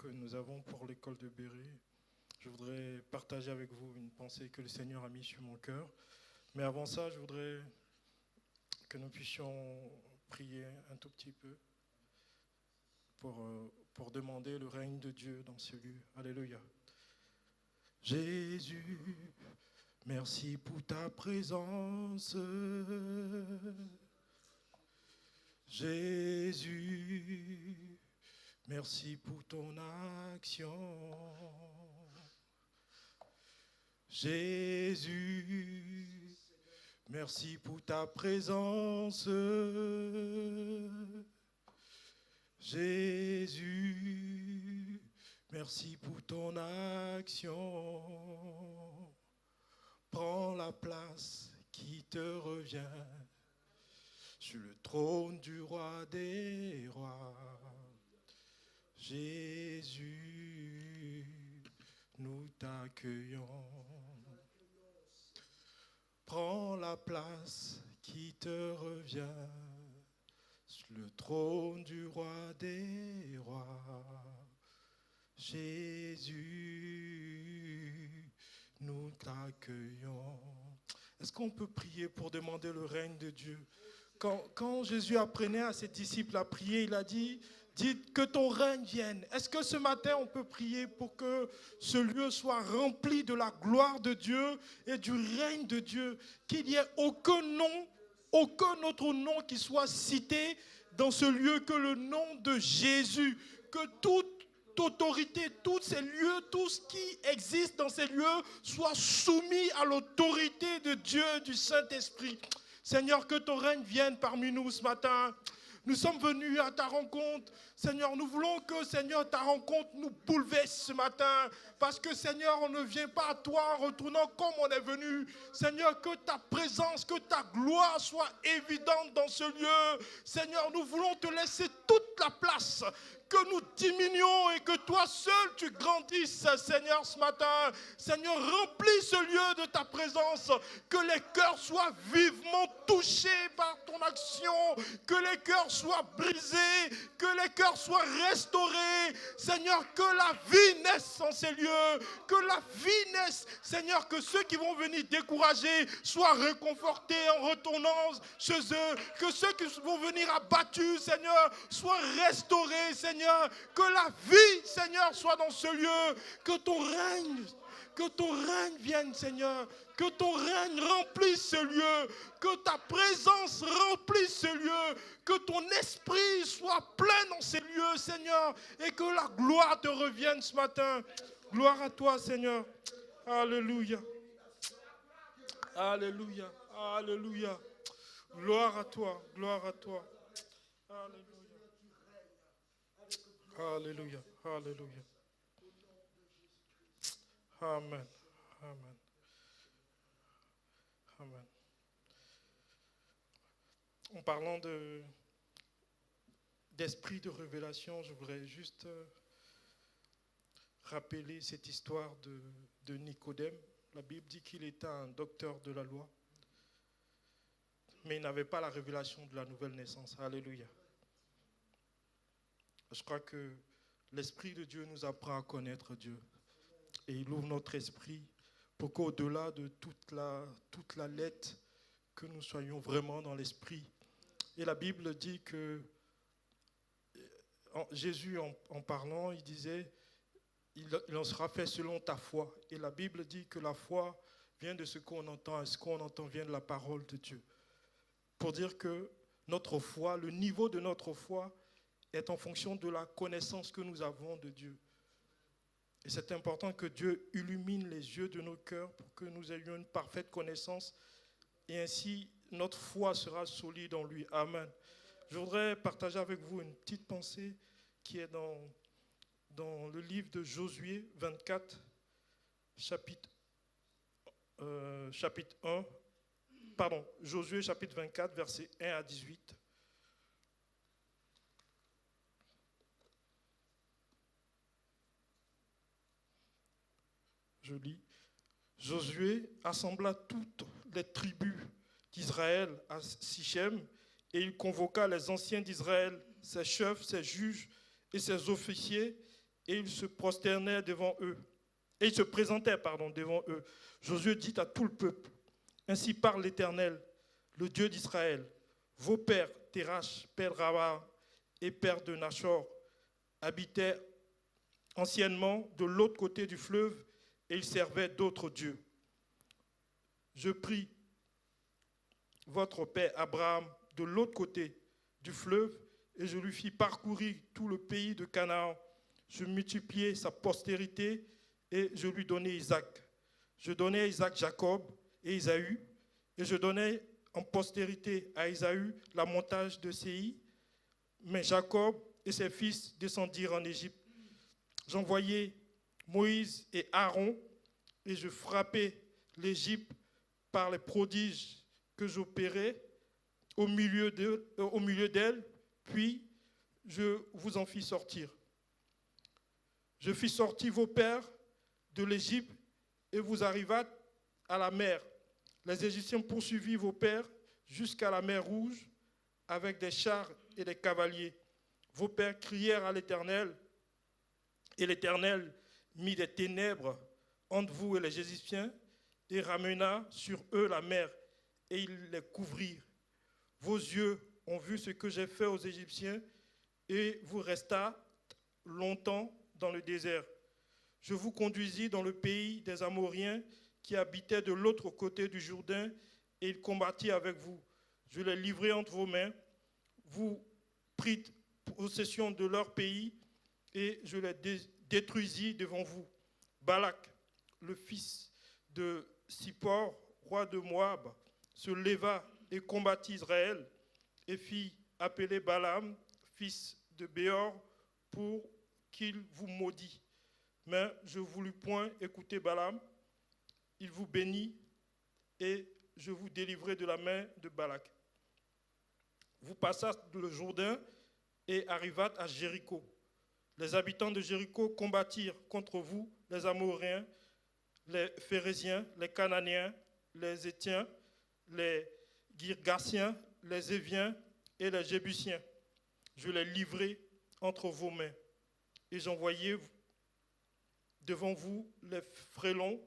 que nous avons pour l'école de Béret. Je voudrais partager avec vous une pensée que le Seigneur a mise sur mon cœur. Mais avant ça, je voudrais que nous puissions prier un tout petit peu pour demander le règne de Dieu dans ce lieu. Alléluia. Jésus, merci pour ta présence. Jésus, merci pour ton action. Jésus, merci pour ta présence. Jésus, merci pour ton action. Prends la place qui te revient sur le trône du roi des rois. Jésus, nous t'accueillons. Prends la place qui te revient sur le trône du roi des rois. Jésus, nous t'accueillons. Est-ce qu'on peut prier pour demander le règne de Dieu? Quand Jésus apprenait à ses disciples à prier, il a dit, dites que ton règne vienne. Est-ce que ce matin, on peut prier pour que ce lieu soit rempli de la gloire de Dieu et du règne de Dieu? Qu'il n'y ait aucun nom, aucun autre nom qui soit cité dans ce lieu que le nom de Jésus. Que toute autorité, tous ces lieux, tout ce qui existe dans ces lieux soit soumis à l'autorité de Dieu, du Saint-Esprit. Seigneur, que ton règne vienne parmi nous ce matin. Nous sommes venus à ta rencontre. Seigneur, nous voulons que, Seigneur, ta rencontre nous bouleverse ce matin. Parce que, Seigneur, on ne vient pas à toi en retournant comme on est venu. Seigneur, que ta présence, que ta gloire soit évidente dans ce lieu. Seigneur, nous voulons te laisser toute la place. Que nous diminuions et que toi seul tu grandisses, Seigneur, ce matin. Seigneur, remplis ce lieu de ta présence. Que les cœurs soient vivement touchés par ton action. Que les cœurs soient brisés. Que les cœurs soient restaurés. Seigneur, que la vie naisse en ces lieux. Que la vie naisse. Seigneur, que ceux qui vont venir découragés soient réconfortés en retournant chez eux. Que ceux qui vont venir abattus, Seigneur, soient restaurés, Seigneur. Que la vie, Seigneur, soit dans ce lieu. Que ton règne vienne, Seigneur. Que ton règne remplisse ce lieu. Que ta présence remplisse ce lieu. Que ton esprit soit plein dans ces lieux, Seigneur. Et que la gloire te revienne ce matin. Gloire à toi, Seigneur. Alléluia. Alléluia. Alléluia. Gloire à toi. Gloire à toi. Alléluia. Alléluia, alléluia. Amen, amen, amen. En parlant d'esprit de révélation, je voudrais juste rappeler cette histoire de Nicodème. La Bible dit qu'il était un docteur de la loi, mais il n'avait pas la révélation de la nouvelle naissance. Alléluia. Je crois que l'Esprit de Dieu nous apprend à connaître Dieu. Et il ouvre notre esprit pour qu'au-delà de toute la lettre, que nous soyons vraiment dans l'esprit. Et la Bible dit que Jésus, en parlant, il disait, il en sera fait selon ta foi. Et la Bible dit que la foi vient de ce qu'on entend, et ce qu'on entend vient de la parole de Dieu. Pour dire que notre foi, le niveau de notre foi, est en fonction de la connaissance que nous avons de Dieu. Et c'est important que Dieu illumine les yeux de nos cœurs pour que nous ayons une parfaite connaissance et ainsi notre foi sera solide en lui. Amen. Je voudrais partager avec vous une petite pensée qui est dans le livre de Josué 24, chapitre 1, Josué chapitre 24, versets 1 à 18. Je lis. Josué assembla toutes les tribus d'Israël à Sichem et il convoqua les anciens d'Israël, ses chefs, ses juges et ses officiers et ils se prosternaient devant eux. Et ils se présentaient, devant eux. Josué dit à tout le peuple, ainsi parle l'Éternel, le Dieu d'Israël. Vos pères, Terach, père de Rabba et père de Nachor, habitaient anciennement de l'autre côté du fleuve et ils servaient d'autres dieux. Je pris votre père Abraham de l'autre côté du fleuve et je lui fis parcourir tout le pays de Canaan. Je multipliai sa postérité et je lui donnai Isaac. Je donnai à Isaac Jacob et Isaü et je donnai en postérité à Isaü la montagne de Séir. Mais Jacob et ses fils descendirent en Égypte. J'envoyai Moïse et Aaron et je frappai l'Égypte par les prodiges que j'opérais au milieu d'elle, puis je vous en fis sortir. Je fis sortir vos pères de l'Égypte et vous arrivâtes à la mer. Les Égyptiens poursuivirent vos pères jusqu'à la mer Rouge avec des chars et des cavaliers. Vos pères crièrent à l'Éternel et l'Éternel mit des ténèbres entre vous et les Égyptiens et ramena sur eux la mer et ils les couvrirent. Vos yeux ont vu ce que j'ai fait aux Égyptiens et vous restâtes longtemps dans le désert. Je vous conduisis dans le pays des Amoriens qui habitaient de l'autre côté du Jourdain et ils combattirent avec vous. Je les livrai entre vos mains. Vous prîtes possession de leur pays et je les détruisis devant vous. Balak, le fils de Sippor, roi de Moab, se leva et combattit Israël et fit appeler Balaam, fils de Béor, pour qu'il vous maudit. Mais je ne voulus point écouter Balaam. Il vous bénit et je vous délivrai de la main de Balak. Vous passâtes le Jourdain et arrivâtes à Jéricho. Les habitants de Jéricho combattirent contre vous les Amoréens, les Phérésiens, les Cananéens, les Hétiens, les Girgasiens, les Éviens et les Jébusiens. Je les livrai entre vos mains et j'envoyai devant vous les frélons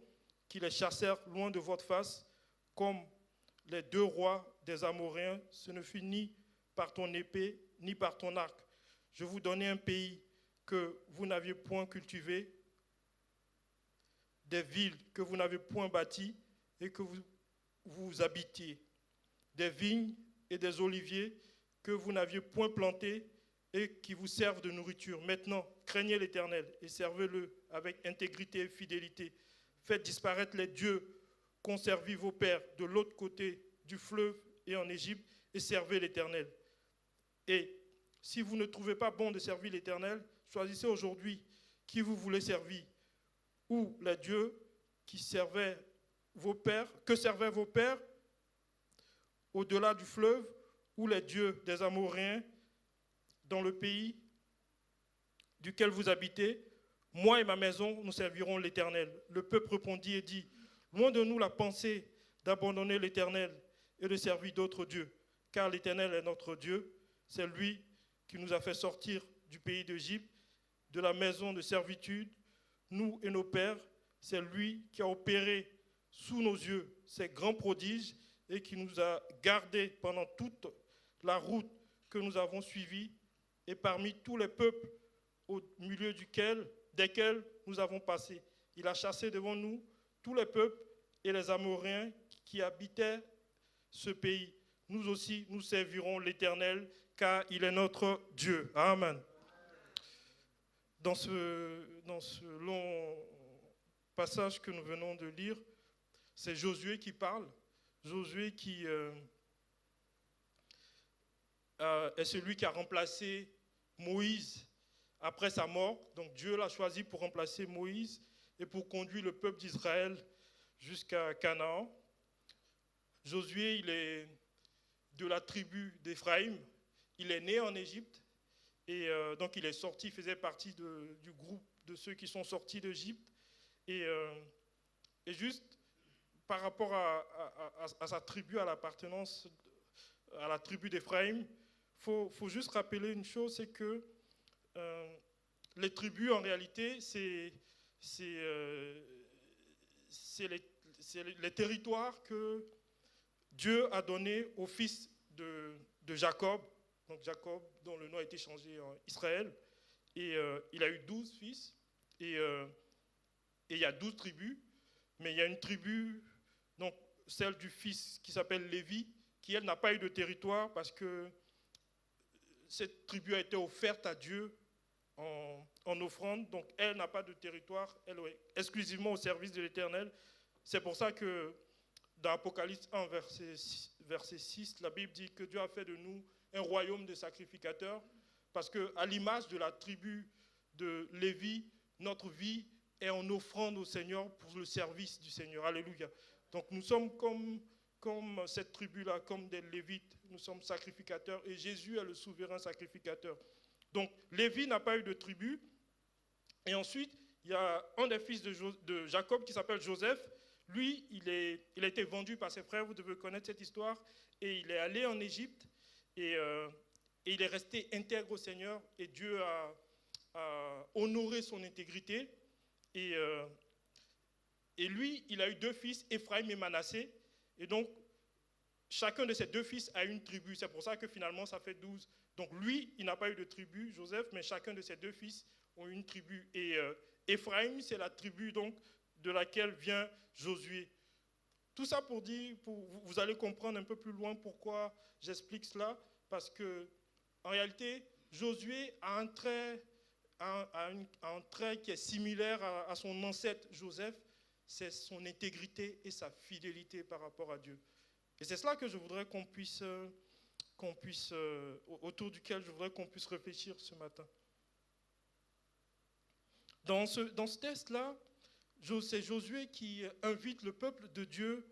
qui les chassèrent loin de votre face, comme les deux rois des Amoréens. Ce ne fut ni par ton épée, ni par ton arc. Je vous donnai un pays que vous n'aviez point cultivé, des villes que vous n'avez point bâties et que vous habitiez, des vignes et des oliviers que vous n'aviez point plantés et qui vous servent de nourriture. Maintenant, craignez l'Éternel et servez-le avec intégrité et fidélité. Faites disparaître les dieux qu'ont servi vos pères de l'autre côté du fleuve et en Égypte et servez l'Éternel. Et si vous ne trouvez pas bon de servir l'Éternel, choisissez aujourd'hui qui vous voulez servir, ou les dieux qui servaient vos pères, que servaient vos pères au-delà du fleuve, ou les dieux des Amoréens dans le pays duquel vous habitez. Moi et ma maison, nous servirons l'Éternel. Le peuple répondit et dit, loin de nous la pensée d'abandonner l'Éternel et de servir d'autres dieux, car l'Éternel est notre Dieu, c'est lui qui nous a fait sortir du pays d'Égypte, de la maison de servitude, nous et nos pères. C'est lui qui a opéré sous nos yeux ces grands prodiges et qui nous a gardés pendant toute la route que nous avons suivie et parmi tous les peuples au milieu desquels nous avons passé. Il a chassé devant nous tous les peuples et les Amoréens qui habitaient ce pays. Nous aussi, nous servirons l'Éternel, car il est notre Dieu. Amen. Dans ce long passage que nous venons de lire, c'est Josué qui parle. Josué qui est celui qui a remplacé Moïse après sa mort. Donc Dieu l'a choisi pour remplacer Moïse et pour conduire le peuple d'Israël jusqu'à Canaan. Josué, il est de la tribu d'Éphraïm. Il est né en Égypte et donc il est sorti, il faisait partie du groupe de ceux qui sont sortis d'Égypte. Et juste par rapport à sa tribu, à l'appartenance à la tribu d'Éphraïm, faut juste rappeler une chose, c'est que les tribus, en réalité, c'est les territoires que Dieu a donnés aux fils de Jacob. Donc Jacob, dont le nom a été changé en Israël. Et il a eu 12 fils. Et il y a 12 tribus. Mais il y a une tribu, donc celle du fils qui s'appelle Lévi, qui, elle, n'a pas eu de territoire parce que cette tribu a été offerte à Dieu en offrande. Donc elle n'a pas de territoire. Elle est exclusivement au service de l'Éternel. C'est pour ça que dans Apocalypse 1, verset 6, la Bible dit que Dieu a fait de nous un royaume de sacrificateurs, parce qu'à l'image de la tribu de Lévi, notre vie est en offrande au Seigneur pour le service du Seigneur. Alléluia. Donc nous sommes comme cette tribu-là, comme des Lévites, nous sommes sacrificateurs et Jésus est le souverain sacrificateur. Donc Lévi n'a pas eu de tribu. Et ensuite, il y a un des fils de Jacob qui s'appelle Joseph. Lui, il a été vendu par ses frères, vous devez connaître cette histoire, et il est allé en Égypte, et il est resté intègre au Seigneur, et Dieu a honoré son intégrité. Et lui, il a eu 2 fils, Ephraïm et Manassé, et donc chacun de ces 2 fils a une tribu. C'est pour ça que finalement, ça fait 12. Donc lui, il n'a pas eu de tribu, Joseph, mais chacun de ses 2 fils ont une tribu. Et Ephraïm, c'est la tribu donc de laquelle vient Josué. Tout ça pour dire, vous allez comprendre un peu plus loin pourquoi j'explique cela, parce que en réalité, Josué a un trait qui est similaire à son ancêtre Joseph, c'est son intégrité et sa fidélité par rapport à Dieu. Et c'est cela que je voudrais autour duquel je voudrais qu'on puisse réfléchir ce matin. Dans ce texte-là, c'est Josué qui invite le peuple de Dieu.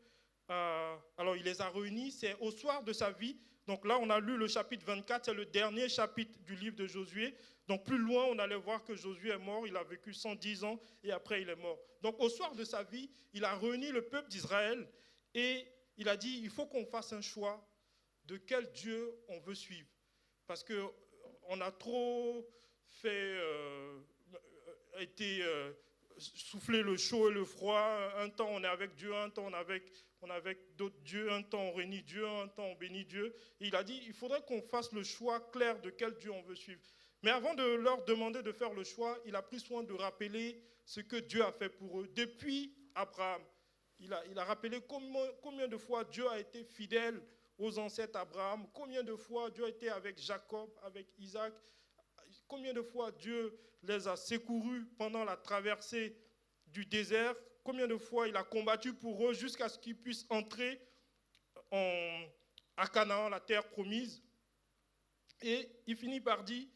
Alors, il les a réunis, c'est au soir de sa vie. Donc là, on a lu le chapitre 24, c'est le dernier chapitre du livre de Josué. Donc plus loin, on allait voir que Josué est mort, il a vécu 110 ans et après il est mort. Donc au soir de sa vie, il a réuni le peuple d'Israël et il a dit, il faut qu'on fasse un choix de quel Dieu on veut suivre. Parce qu'on a trop souffler le chaud et le froid. Un temps on est avec Dieu, un temps on est avec d'autres dieux, un temps on réunit Dieu, un temps on bénit Dieu. Et il a dit, il faudrait qu'on fasse le choix clair de quel Dieu on veut suivre. Mais avant de leur demander de faire le choix, il a pris soin de rappeler ce que Dieu a fait pour eux. Depuis Abraham, il a rappelé combien de fois Dieu a été fidèle aux ancêtres Abraham, combien de fois Dieu a été avec Jacob, avec Isaac, combien de fois Dieu les a secourus pendant la traversée du désert, combien de fois il a combattu pour eux jusqu'à ce qu'ils puissent entrer à Canaan, la terre promise. Et il finit par dire,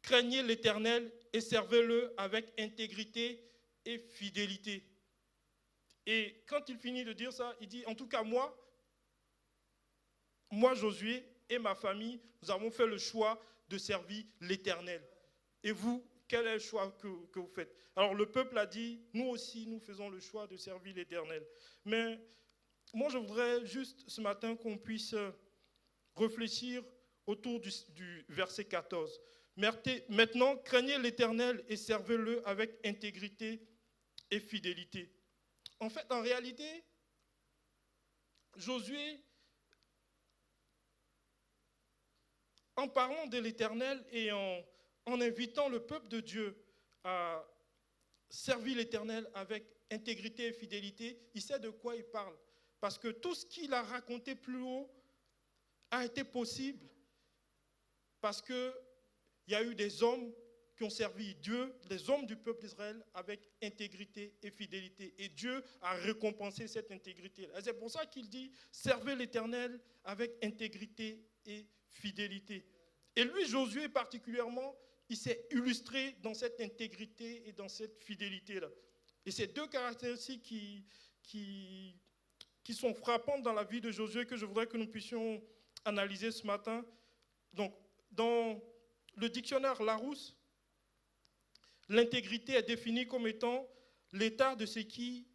craignez l'Éternel et servez-le avec intégrité et fidélité. Et quand il finit de dire ça, il dit, en tout cas moi Josué et ma famille, nous avons fait le choix de servir l'Éternel. Et vous, quel est le choix que vous faites? Alors le peuple a dit, nous aussi, nous faisons le choix de servir l'Éternel. Mais moi, je voudrais juste ce matin qu'on puisse réfléchir autour du verset 14. Maintenant, craignez l'Éternel et servez-le avec intégrité et fidélité. En fait, en réalité, Josué, en parlant de l'Éternel et en invitant le peuple de Dieu à servir l'Éternel avec intégrité et fidélité, il sait de quoi il parle. Parce que tout ce qu'il a raconté plus haut a été possible parce qu'il y a eu des hommes qui ont servi Dieu, les hommes du peuple d'Israël, avec intégrité et fidélité. Et Dieu a récompensé cette intégrité. Et c'est pour ça qu'il dit, servez l'Éternel avec intégrité et fidélité. Et lui, Josué particulièrement, il s'est illustré dans cette intégrité et dans cette fidélité-là. Et ces 2 caractéristiques qui sont frappantes dans la vie de Josué que je voudrais que nous puissions analyser ce matin. Donc, dans le dictionnaire Larousse, l'intégrité est définie comme étant l'état de ce qui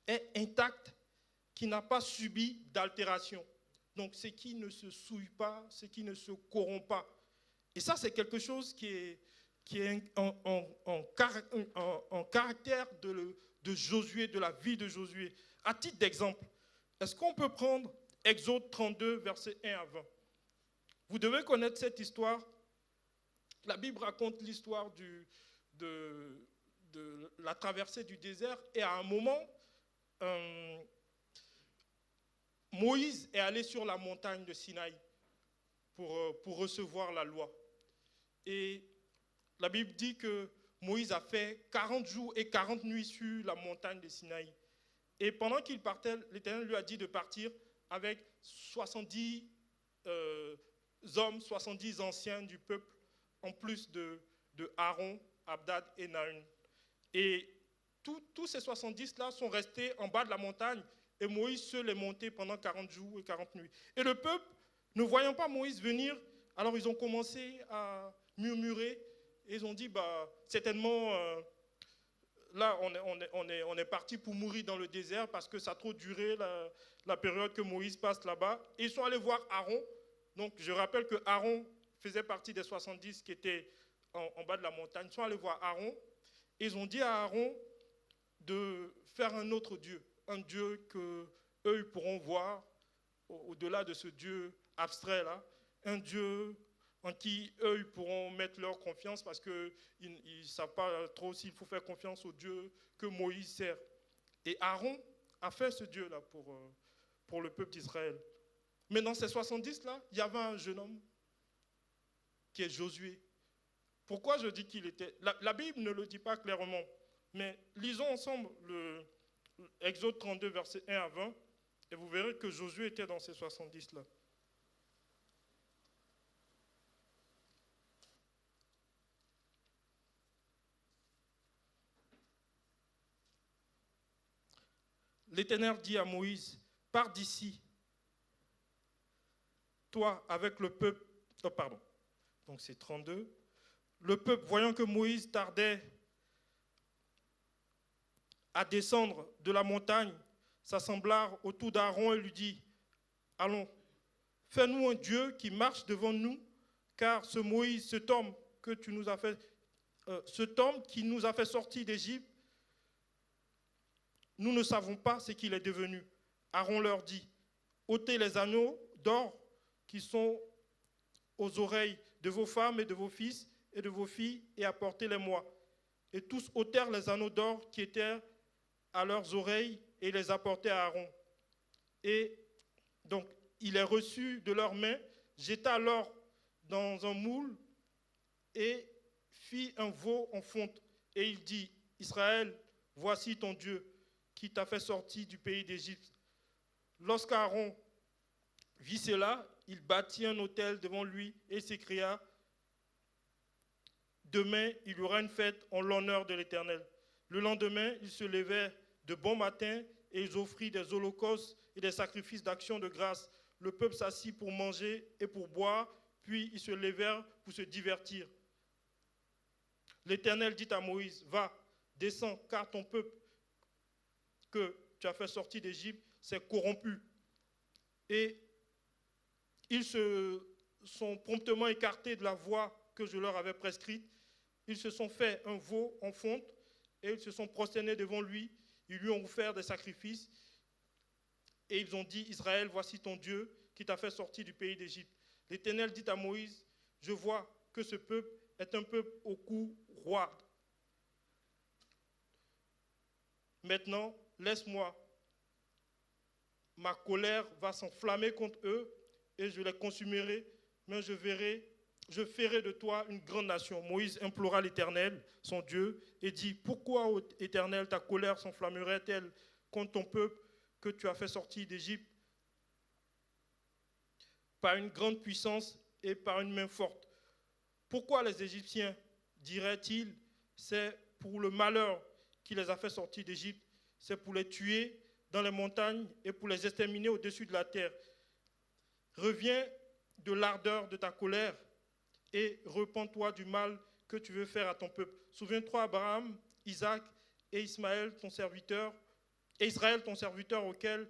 est intact, qui n'a pas subi d'altération. Donc, ce qui ne se souille pas, ce qui ne se corrompt pas. Et ça, c'est quelque chose qui qui est en caractère de Josué, de la vie de Josué. À titre d'exemple, est-ce qu'on peut prendre Exode 32, versets 1 à 20? Vous devez connaître cette histoire. La Bible raconte l'histoire de la traversée du désert. Et à un moment, Moïse est allé sur la montagne de Sinaï pour recevoir la loi. Et la Bible dit que Moïse a fait 40 jours et 40 nuits sur la montagne de Sinaï. Et pendant qu'il partait, l'Éternel lui a dit de partir avec 70 hommes, 70 anciens du peuple, en plus de Aaron, Abdad et Nahum. Et tous ces 70-là sont restés en bas de la montagne et Moïse seul est monté pendant 40 jours et 40 nuits. Et le peuple, ne voyant pas Moïse venir, alors ils ont commencé à murmurer et ils ont dit, certainement, là on est parti pour mourir dans le désert parce que ça a trop duré la période que Moïse passe là-bas. Et ils sont allés voir Aaron. Donc je rappelle que Aaron faisait partie des 70 qui étaient en bas de la montagne. Ils sont allés voir Aaron et ils ont dit à Aaron de faire un autre Dieu, un Dieu qu'eux ils pourront voir au-delà de ce Dieu abstrait-là, un Dieu en qui eux ils pourront mettre leur confiance parce qu'ils ne savent pas trop s'il faut faire confiance au Dieu que Moïse sert. Et Aaron a fait ce Dieu-là pour le peuple d'Israël. Mais dans ces 70-là, il y avait un jeune homme qui est Josué. Pourquoi je dis qu'il était... La Bible ne le dit pas clairement, mais lisons ensemble le Exode 32, versets 1 à 20, et vous verrez que Josué était dans ces 70-là. L'Éternel dit à Moïse, pars d'ici, toi avec le peuple... Oh, pardon, donc c'est 32. Le peuple, voyant que Moïse tardait à descendre de la montagne, s'assemblèrent autour d'Aaron et lui dit, allons, fais-nous un Dieu qui marche devant nous, car ce Moïse, cet homme qui nous a fait sortir d'Égypte, nous ne savons pas ce qu'il est devenu. Aaron leur dit, ôtez les anneaux d'or qui sont aux oreilles de vos femmes et de vos fils et de vos filles et apportez-les-moi. Et tous ôtèrent les anneaux d'or qui étaient à leurs oreilles et les apportèrent à Aaron. Et donc, il est reçu de leurs mains, jeta l'or dans un moule et fit un veau en fonte. Et il dit, Israël, voici ton Dieu qui t'a fait sortir du pays d'Égypte. Lorsqu'Aaron vit cela, il bâtit un autel devant lui et s'écria, demain, il y aura une fête en l'honneur de l'Éternel. Le lendemain, ils se levèrent de bon matin et ils offrirent des holocaustes et des sacrifices d'action de grâce. Le peuple s'assit pour manger et pour boire, puis ils se levèrent pour se divertir. L'Éternel dit à Moïse, va, descends, car ton peuple que tu as fait sortir d'Égypte s'est corrompu. Et ils se sont promptement écartés de la voie que je leur avais prescrite. Ils se sont fait un veau en fonte et ils se sont prosternés devant lui. Ils lui ont offert des sacrifices et ils ont dit, Israël, voici ton Dieu qui t'a fait sortir du pays d'Égypte. L'Éternel dit à Moïse, je vois que ce peuple est un peuple au cou roide. Maintenant, laisse-moi. Ma colère va s'enflammer contre eux et je les consumerai, mais je ferai de toi une grande nation. Moïse implora l'Éternel, son Dieu, et dit, pourquoi, ô Éternel, ta colère s'enflammerait-elle contre ton peuple que tu as fait sortir d'Égypte par une grande puissance et par une main forte? Pourquoi les Égyptiens, diraient-ils, c'est pour le malheur qui les a fait sortir d'Égypte, c'est pour les tuer dans les montagnes et pour les exterminer au-dessus de la terre. Reviens de l'ardeur de ta colère et repens-toi du mal que tu veux faire à ton peuple. Souviens-toi Abraham, Isaac et Ismaël, ton serviteur, et Israël, ton serviteur, auquel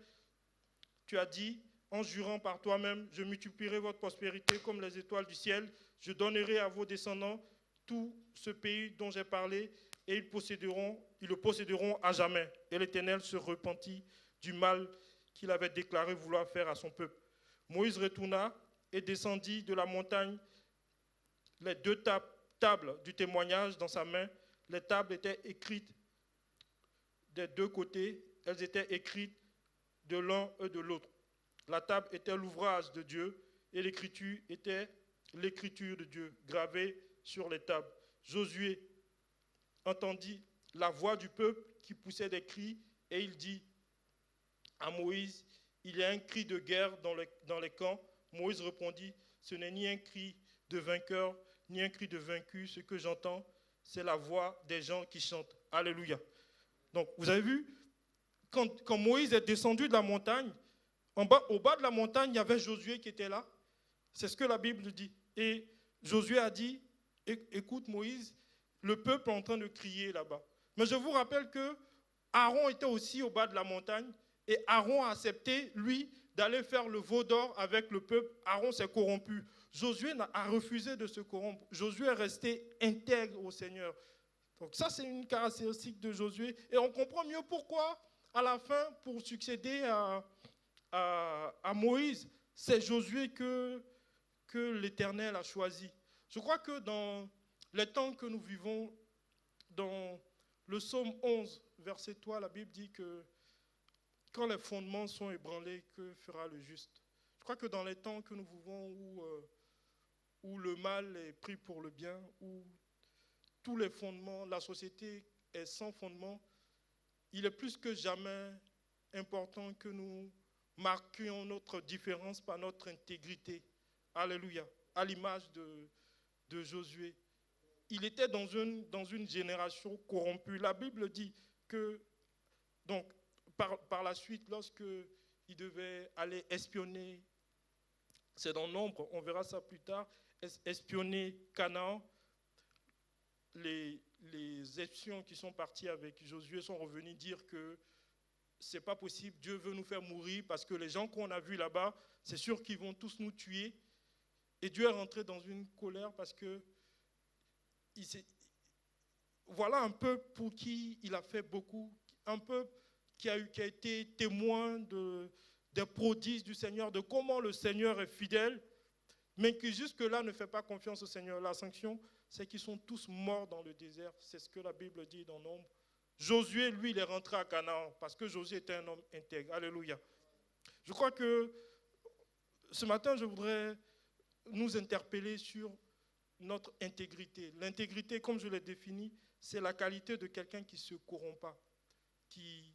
tu as dit, en jurant par toi-même, je multiplierai votre prospérité comme les étoiles du ciel, je donnerai à vos descendants tout ce pays dont j'ai parlé et ils le posséderont à jamais. Et l'Éternel se repentit du mal qu'il avait déclaré vouloir faire à son peuple. Moïse retourna et descendit de la montagne les deux tables du témoignage dans sa main. Les tables étaient écrites des deux côtés, elles étaient écrites de l'un et de l'autre. La table était l'ouvrage de Dieu et l'écriture était l'écriture de Dieu gravée sur les tables. Josué entendit la voix du peuple qui poussait des cris et il dit à Moïse, il y a un cri de guerre dans les camps. Moïse répondit, ce n'est ni un cri de vainqueur, ni un cri de vaincu. Ce que j'entends, c'est la voix des gens qui chantent. Alléluia. Donc, vous avez vu, quand Moïse est descendu de la montagne, au bas de la montagne, il y avait Josué qui était là. C'est ce que la Bible dit. Et Josué a dit, écoute Moïse, le peuple est en train de crier là-bas. Mais je vous rappelle que Aaron était aussi au bas de la montagne et Aaron a accepté, lui, d'aller faire le veau d'or avec le peuple. Aaron s'est corrompu. Josué a refusé de se corrompre. Josué est resté intègre au Seigneur. Donc ça, c'est une caractéristique de Josué. Et on comprend mieux pourquoi, à la fin, pour succéder à Moïse, c'est Josué que l'Éternel a choisi. Je crois que dans les temps que nous vivons, dans le psaume 11, verset 3, la Bible dit que quand les fondements sont ébranlés, que fera le juste? Je crois que dans les temps que nous vivons où le mal est pris pour le bien, où tous les fondements, la société est sans fondement, il est plus que jamais important que nous marquions notre différence par notre intégrité. Alléluia. À l'image de Josué. Il était dans une génération corrompue. La Bible dit que, donc, par la suite, lorsqu'il devait aller espionner, c'est dans Nombre, on verra ça plus tard, espionner Canaan, les espions qui sont partis avec Josué sont revenus dire que c'est pas possible, Dieu veut nous faire mourir parce que les gens qu'on a vus là-bas, c'est sûr qu'ils vont tous nous tuer. Et Dieu est rentré dans une colère parce que voilà un peuple pour qui il a fait beaucoup, un peuple qui a été témoin des prodiges du Seigneur, de comment le Seigneur est fidèle, mais qui jusque-là ne fait pas confiance au Seigneur. La sanction, c'est qu'ils sont tous morts dans le désert. C'est ce que la Bible dit dans Nombre. Josué, lui, il est rentré à Canaan parce que Josué était un homme intègre. Alléluia. Je crois que ce matin, je voudrais nous interpeller sur notre intégrité. L'intégrité, comme je l'ai défini, c'est la qualité de quelqu'un qui ne se corrompt pas, qui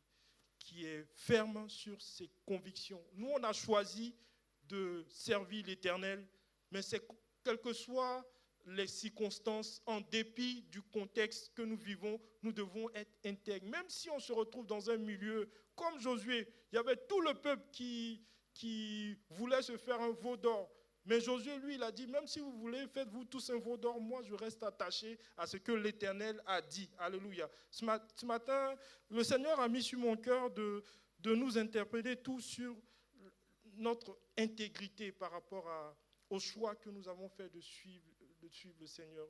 est ferme sur ses convictions. Nous, on a choisi de servir l'Éternel, mais c'est quelles que soient les circonstances, en dépit du contexte que nous vivons, nous devons être intègres. Même si on se retrouve dans un milieu comme Josué, il y avait tout le peuple qui voulait se faire un veau d'or. Mais Josué, lui, il a dit, même si vous voulez, faites-vous tous un veau d'or, moi je reste attaché à ce que l'Éternel a dit. Alléluia. Ce matin, le Seigneur a mis sur mon cœur de nous interpeller tous sur notre intégrité par rapport au choix que nous avons fait de suivre le Seigneur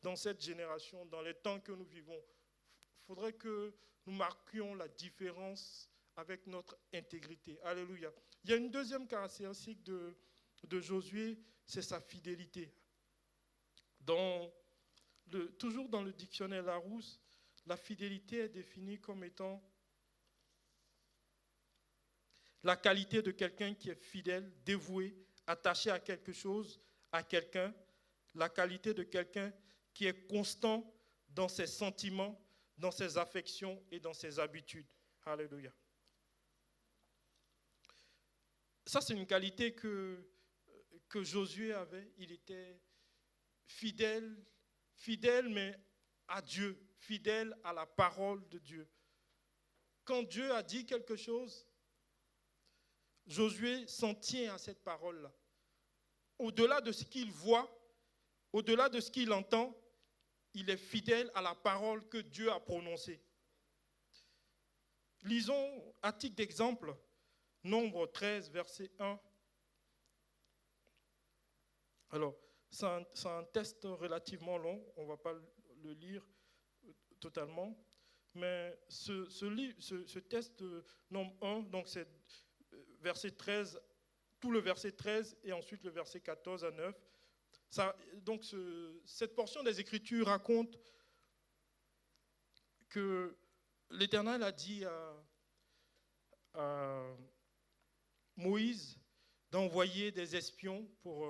dans cette génération, dans les temps que nous vivons. Il faudrait que nous marquions la différence avec notre intégrité. Alléluia. Il y a une deuxième caractéristique de Josué, c'est sa fidélité. Toujours dans le dictionnaire Larousse, la fidélité est définie comme étant la qualité de quelqu'un qui est fidèle, dévoué, attaché à quelque chose, à quelqu'un, la qualité de quelqu'un qui est constant dans ses sentiments, dans ses affections et dans ses habitudes. Alléluia. Ça, c'est une qualité que Josué avait. Il était fidèle, mais à Dieu, fidèle à la parole de Dieu. Quand Dieu a dit quelque chose, Josué s'en tient à cette parole-là. Au-delà de ce qu'il voit, au-delà de ce qu'il entend, il est fidèle à la parole que Dieu a prononcée. Lisons, à titre d'exemple, Nombre 13, verset 1. Alors, c'est un test relativement long, on ne va pas le lire totalement, mais ce test nombre 1, donc c'est verset 13, tout le verset 13 et ensuite le verset 14 à 9. Donc cette portion des Écritures raconte que l'Éternel a dit à Moïse d'envoyer des espions pour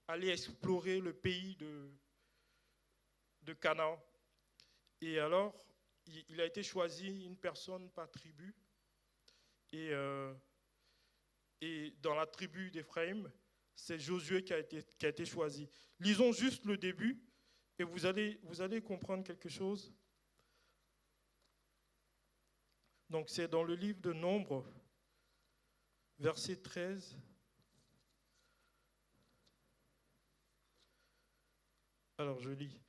aller explorer le pays de Canaan. Et alors, il a été choisi une personne par tribu. Et dans la tribu d'Éphraïm, c'est Josué qui a été choisi. Lisons juste le début et vous allez comprendre quelque chose. Donc c'est dans le livre de Nombres, verset 13. Alors je lis.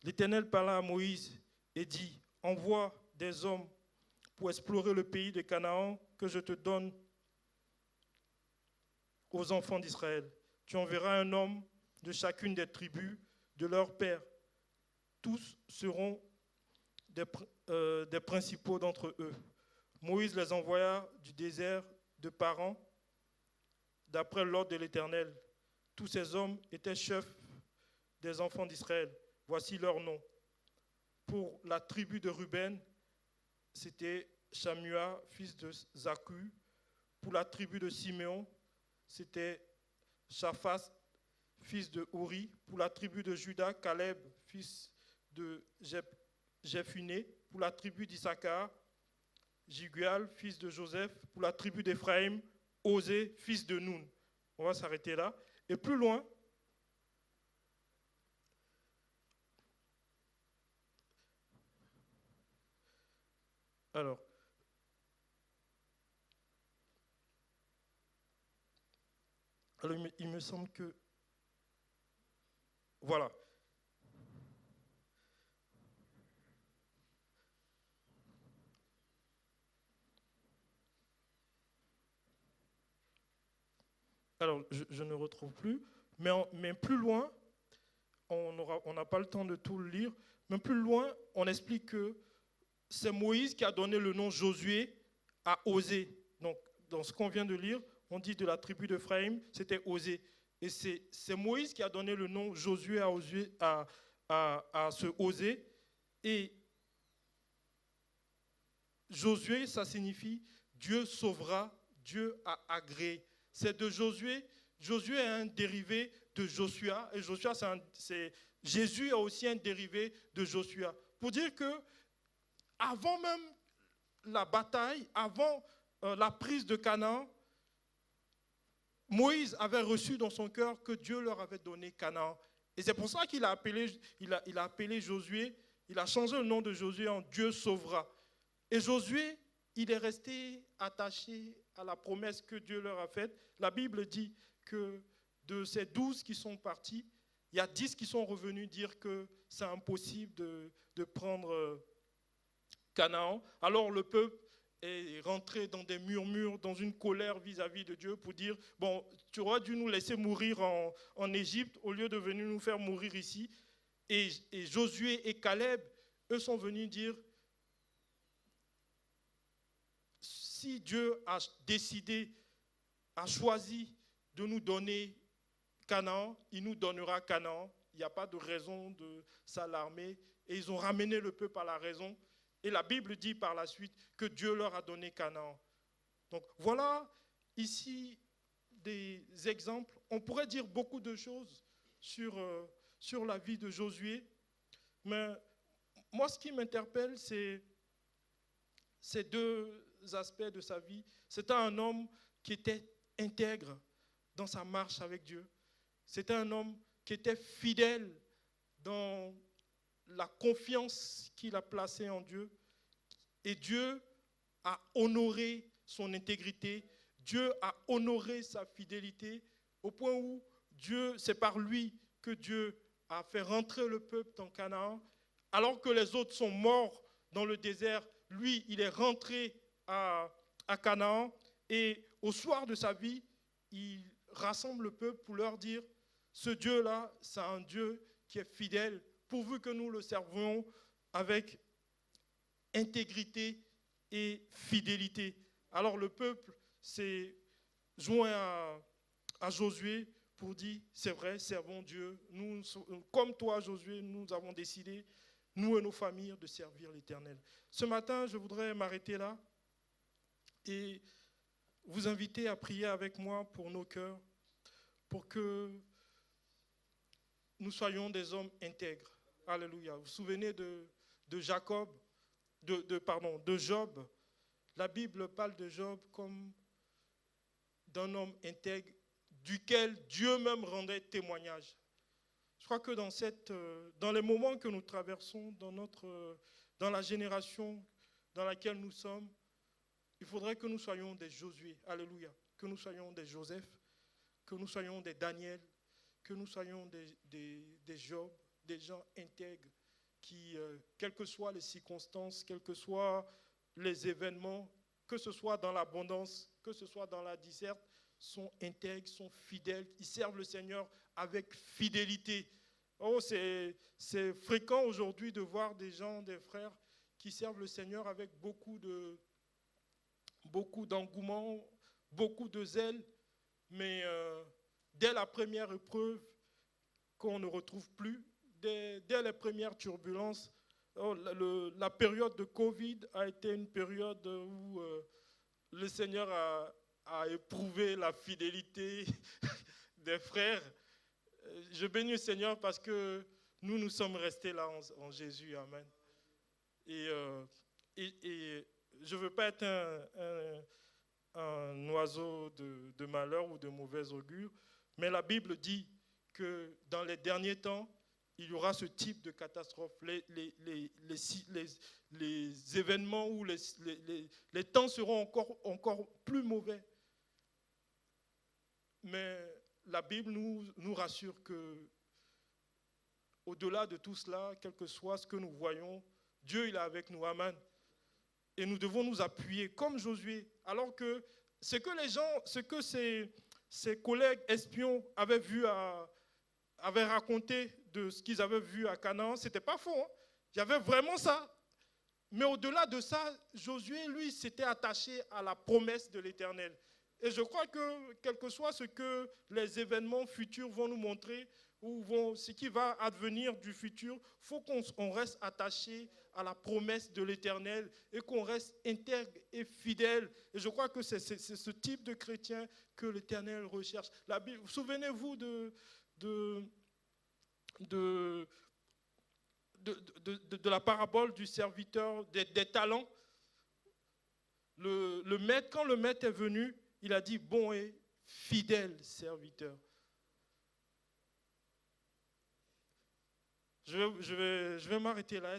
L'Éternel parla à Moïse et dit, envoie des hommes pour explorer le pays de Canaan que je te donne aux enfants d'Israël. Tu enverras un homme de chacune des tribus de leur père. Tous seront des principaux d'entre eux. Moïse les envoya du désert de Paran, d'après l'ordre de l'Éternel. Tous ces hommes étaient chefs des enfants d'Israël. Voici leurs noms. Pour la tribu de Ruben, c'était Shamua, fils de Zaku. Pour la tribu de Siméon, c'était Shaphas, fils de Uri. Pour la tribu de Juda, Caleb, fils de Jephuné. Pour la tribu d'Issachar, Jigual, fils de Joseph. Pour la tribu d'Éphraïm, Osée, fils de Nun. On va s'arrêter là. Et plus loin, alors, il me semble que... Voilà. Alors, je ne retrouve plus, mais plus loin, on n'a pas le temps de tout le lire, mais plus loin, on explique que c'est Moïse qui a donné le nom Josué à Osée. Donc, dans ce qu'on vient de lire, on dit de la tribu d'Éphraïm, c'était Osée. Et c'est Moïse qui a donné le nom Josué à ce Osée. Et Josué, ça signifie Dieu sauvera, Dieu a agréé. C'est de Josué. Josué est un dérivé de Joshua. Et Joshua, Jésus est aussi un dérivé de Joshua. Pour dire que avant même la bataille, avant la prise de Canaan, Moïse avait reçu dans son cœur que Dieu leur avait donné Canaan. Et c'est pour ça qu'il a appelé Josué, il a changé le nom de Josué en Dieu sauvera. Et Josué, il est resté attaché à la promesse que Dieu leur a faite. La Bible dit que de ces 12 qui sont partis, il y a 10 qui sont revenus dire que c'est impossible de prendre Canaan. Alors le peuple est rentré dans des murmures, dans une colère vis-à-vis de Dieu pour dire, bon, tu aurais dû nous laisser mourir en Égypte au lieu de venir nous faire mourir ici. Et Josué et Caleb, eux sont venus dire, si Dieu a décidé, a choisi de nous donner Canaan, il nous donnera Canaan. Il n'y a pas de raison de s'alarmer. Et ils ont ramené le peuple à la raison. Et la Bible dit par la suite que Dieu leur a donné Canaan. Donc voilà ici des exemples. On pourrait dire beaucoup de choses sur la vie de Josué. Mais moi, ce qui m'interpelle, c'est ces deux aspects de sa vie. C'était un homme qui était intègre dans sa marche avec Dieu. C'était un homme qui était fidèle dans la confiance qu'il a placée en Dieu. Et Dieu a honoré son intégrité. Dieu a honoré sa fidélité au point où c'est par lui que Dieu a fait rentrer le peuple dans Canaan. Alors que les autres sont morts dans le désert, lui, il est rentré à Canaan. Et au soir de sa vie, il rassemble le peuple pour leur dire, Ce Dieu-là, c'est un Dieu qui est fidèle, pourvu que nous le servions avec intégrité et fidélité. Alors le peuple s'est joint à Josué pour dire, c'est vrai, servons Dieu. Nous, comme toi, Josué, nous avons décidé, nous et nos familles, de servir l'Éternel. Ce matin, je voudrais m'arrêter là et vous inviter à prier avec moi pour nos cœurs, pour que nous soyons des hommes intègres. Alléluia. Vous vous souvenez de Jacob, de Job. La Bible parle de Job comme d'un homme intègre duquel Dieu même rendait témoignage. Je crois que dans les moments que nous traversons, dans la génération dans laquelle nous sommes, il faudrait que nous soyons des Josué, alléluia, que nous soyons des Joseph, que nous soyons des Daniel, que nous soyons des Job, des gens intègres qui, quelles que soient les circonstances, quels que soient les événements, que ce soit dans l'abondance, que ce soit dans la disserte, sont intègres, sont fidèles, ils servent le Seigneur avec fidélité. Oh, c'est fréquent aujourd'hui de voir des gens, des frères qui servent le Seigneur avec beaucoup d'engouement, beaucoup de zèle, mais dès la première épreuve qu'on ne retrouve plus, dès les premières turbulences, la période de Covid a été une période où le Seigneur a éprouvé la fidélité des frères. Je bénis le Seigneur parce que nous sommes restés là en Jésus. Amen. Et je ne veux pas être un oiseau de malheur ou de mauvais augure, mais la Bible dit que dans les derniers temps, il y aura ce type de catastrophe. Les événements où les temps seront encore plus mauvais. Mais la Bible nous rassure que, au-delà de tout cela, quel que soit ce que nous voyons, Dieu il est avec nous. Amen. Et nous devons nous appuyer comme Josué. Alors que ce que ses collègues espions avaient raconté de ce qu'ils avaient vu à Canaan, ce n'était pas faux. Hein? Il y avait vraiment ça. Mais au-delà de ça, Josué, lui, s'était attaché à la promesse de l'Éternel. Et je crois que, quel que soit ce que les événements futurs vont nous montrer, ou ce qui va advenir du futur, il faut qu'on reste attaché à la promesse de l'Éternel et qu'on reste intègre et fidèle. Et je crois que c'est ce type de chrétien que l'Éternel recherche. Souvenez-vous de la parabole du serviteur des talents. Le maître, quand le maître est venu, il a dit, bon et fidèle serviteur. Je vais m'arrêter là.